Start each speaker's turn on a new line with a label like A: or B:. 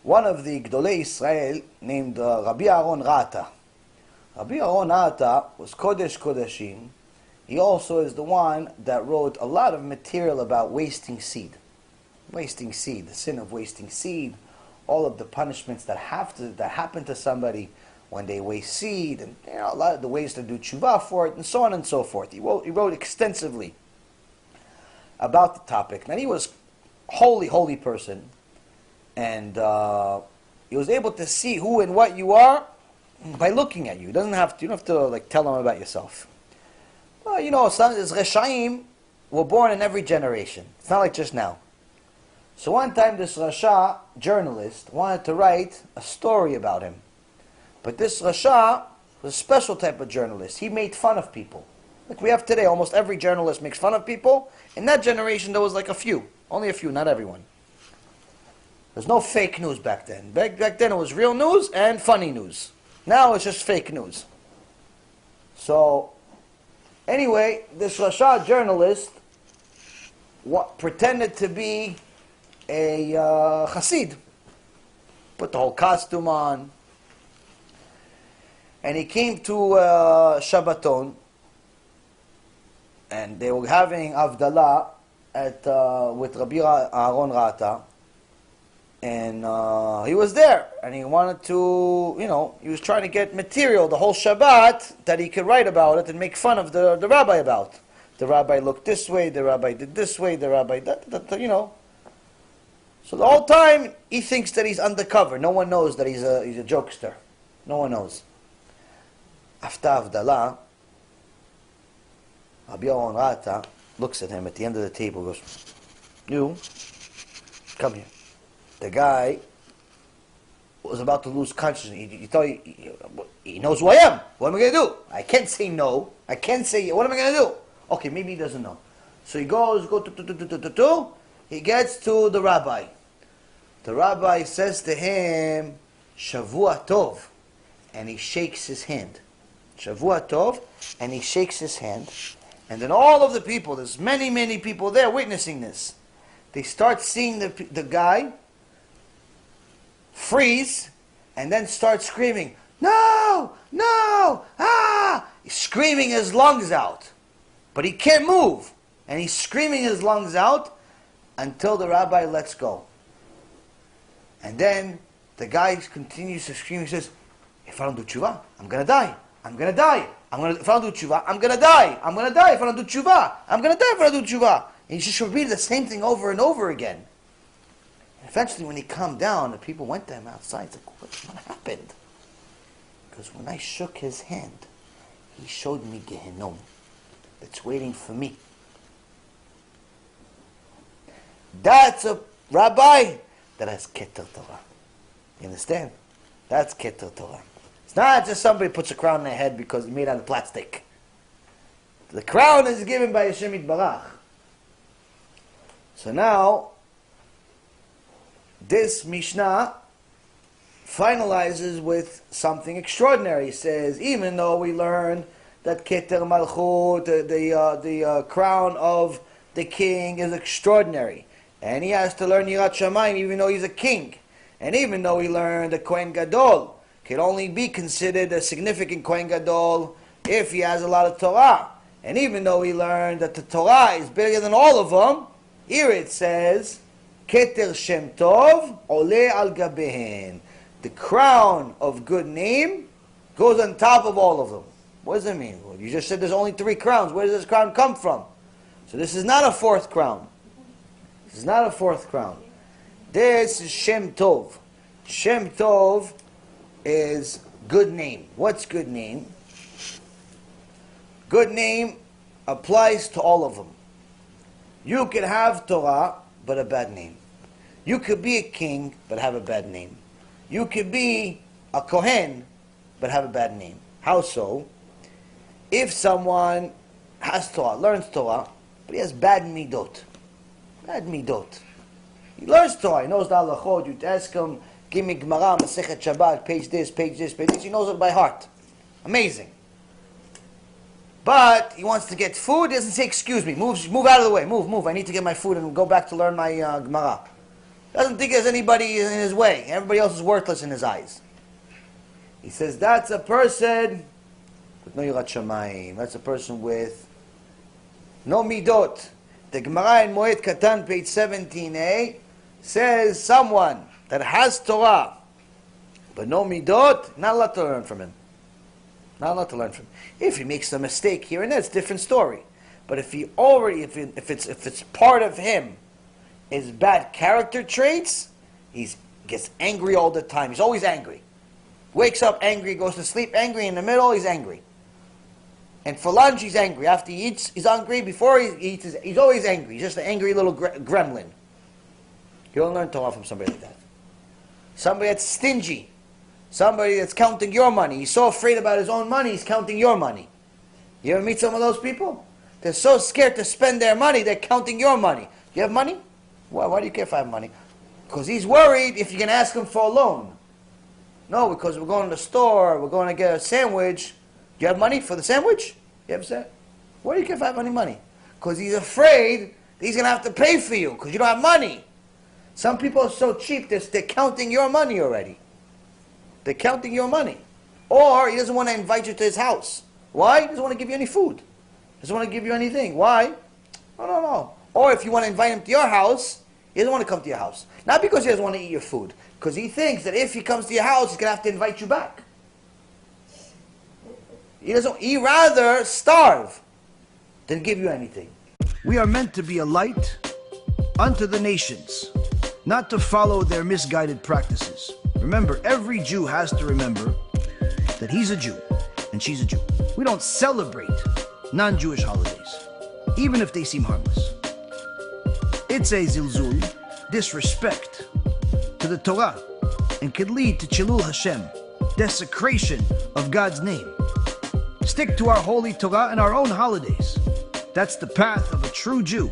A: one of the Gdolei Israel named Rabbi Aharon Roth. Rabbi Aharon Roth was Kodesh Kodeshim. He also is the one that wrote a lot of material about wasting seed. Wasting seed, the sin of wasting seed, all of the punishments that happen to somebody when they waste seed, and a lot of the ways to do TeShuva for it, and so on and so forth. He wrote extensively about the topic. Now he was a holy person, and he was able to see who and what you are by looking at you. You don't have to tell them about yourself. Well, some of these Reshaim were born in every generation. It's not like just now. So one time this Rasha journalist wanted to write a story about him. But this Rasha was a special type of journalist. He made fun of people. Like we have today, almost every journalist makes fun of people. In that generation there was like a few. Only a few, not everyone. There's no fake news back then. Back then it was real news and funny news. Now it's just fake news. So, anyway, this Rasha journalist pretended to be a Hasid. Put the whole costume on. And he came to Shabbaton, and they were having Avdallah with Rabbi Aharon Roth, and he was there, and he wanted to, he was trying to get material, the whole Shabbat, that he could write about it and make fun of the rabbi about. The rabbi looked this way, the rabbi did this way, the rabbi that. So the whole time, he thinks that he's undercover. No one knows that he's a jokester. No one knows. After Avdallah, Rabbi Yaron Reuven looks at him at the end of the table and goes, "You, come here." The guy was about to lose consciousness. He knows who I am. What am I going to do? I can't say no. I can't say, what am I going to do? Okay, maybe he doesn't know. So he goes, he gets to the rabbi. The rabbi says to him, Shavua Tov, and he shakes his hand. Shavua Tov, and he shakes his hand. And then all of the people, there's many people there witnessing this. They start seeing the guy freeze, and then start screaming, "No! No! Ah!" He's screaming his lungs out. But he can't move. And he's screaming his lungs out until the rabbi lets go. And then the guy continues to scream. He says, "If I don't do TeShuva, I'm going to die. I'm going to die. If I don't do TeShuva, I'm going to die. I'm going to die if I don't do TeShuva. I'm going to die if I don't do TeShuva." And he just repeated the same thing over and over again. And eventually when he calmed down, the people went to him outside. It's like, what happened? Because when I shook his hand, he showed me Gehinnom that's waiting for me. That's a rabbi that has Keter Torah. You understand? That's Keter Torah. It's not just somebody puts a crown on their head because it's made out of plastic. The crown is given by Hashem Yitbarach. So now, this Mishnah finalizes with something extraordinary. He says, even though we learned that Keter Malchut, the crown of the king, is extraordinary, and he has to learn Yirat Shamayim even though he's a king, and even though he learned the Kohen Gadol can only be considered a significant Kohen Gadol if he has a lot of Torah, and even though he learned that the Torah is bigger than all of them, here it says, Keter Shem Tov Ole Al Gabehen. The crown of good name goes on top of all of them. What does that mean? Well, you just said there's only 3 crowns. Where does this crown come from? So this is not a 4th crown. This is not a 4th crown. This is Shem Tov. Shem Tov is good name. What's good name? Good name applies to all of them. You could have Torah, but a bad name. You could be a king, but have a bad name. You could be a Kohen, but have a bad name. How so? If someone has Torah, learns Torah, but he has bad midot. Bad midot. He learns Torah, he knows the halachot. You ask him, give me Gemara, Masechet Shabbat, page this, page this, page this. He knows it by heart. Amazing. But he wants to get food, he doesn't say, excuse me, move out of the way, move, I need to get my food and go back to learn my Gemara. Doesn't think there's anybody in his way. Everybody else is worthless in his eyes. He says that's a person with no yirat shamayim. That's a person with no midot. The Gemara in Moed Katan, page 17a, says someone that has Torah but no midot, not allowed to learn from him. Not allowed to learn from him. If he makes a mistake here and there, it's a different story. But if he already, if it's part of him, is bad character traits, he gets angry all the time. He's always angry. Wakes up angry, goes to sleep angry, in the middle he's angry. And for lunch he's angry. After he eats, he's angry. Before he eats, he's always angry. He's just an angry little gremlin. You don't learn Torah from somebody like that. Somebody that's stingy. Somebody that's counting your money. He's so afraid about his own money, he's counting your money. You ever meet some of those people? They're so scared to spend their money, they're counting your money. You have money? Why do you care if I have money? Because he's worried if you're going to ask him for a loan. No, because we're going to the store, we're going to get a sandwich. Do you have money for the sandwich? You have said? Why do you care if I have any money? Because he's afraid that he's going to have to pay for you because you don't have money. Some people are so cheap, they're counting your money already. They're counting your money. Or he doesn't want to invite you to his house. Why? He doesn't want to give you any food. He doesn't want to give you anything. Why? No. Or if you want to invite him to your house, he doesn't want to come to your house. Not because he doesn't want to eat your food. Because he thinks that if he comes to your house, he's going to have to invite you back. He'd rather starve than give you anything.
B: We are meant to be a light unto the nations, not to follow their misguided practices. Remember, every Jew has to remember that he's a Jew and she's a Jew. We don't celebrate non-Jewish holidays, even if they seem harmless. It's a zilzul, disrespect to the Torah, and could lead to Chilul Hashem, desecration of God's name. Stick to our holy Torah and our own holidays. That's the path of a true Jew.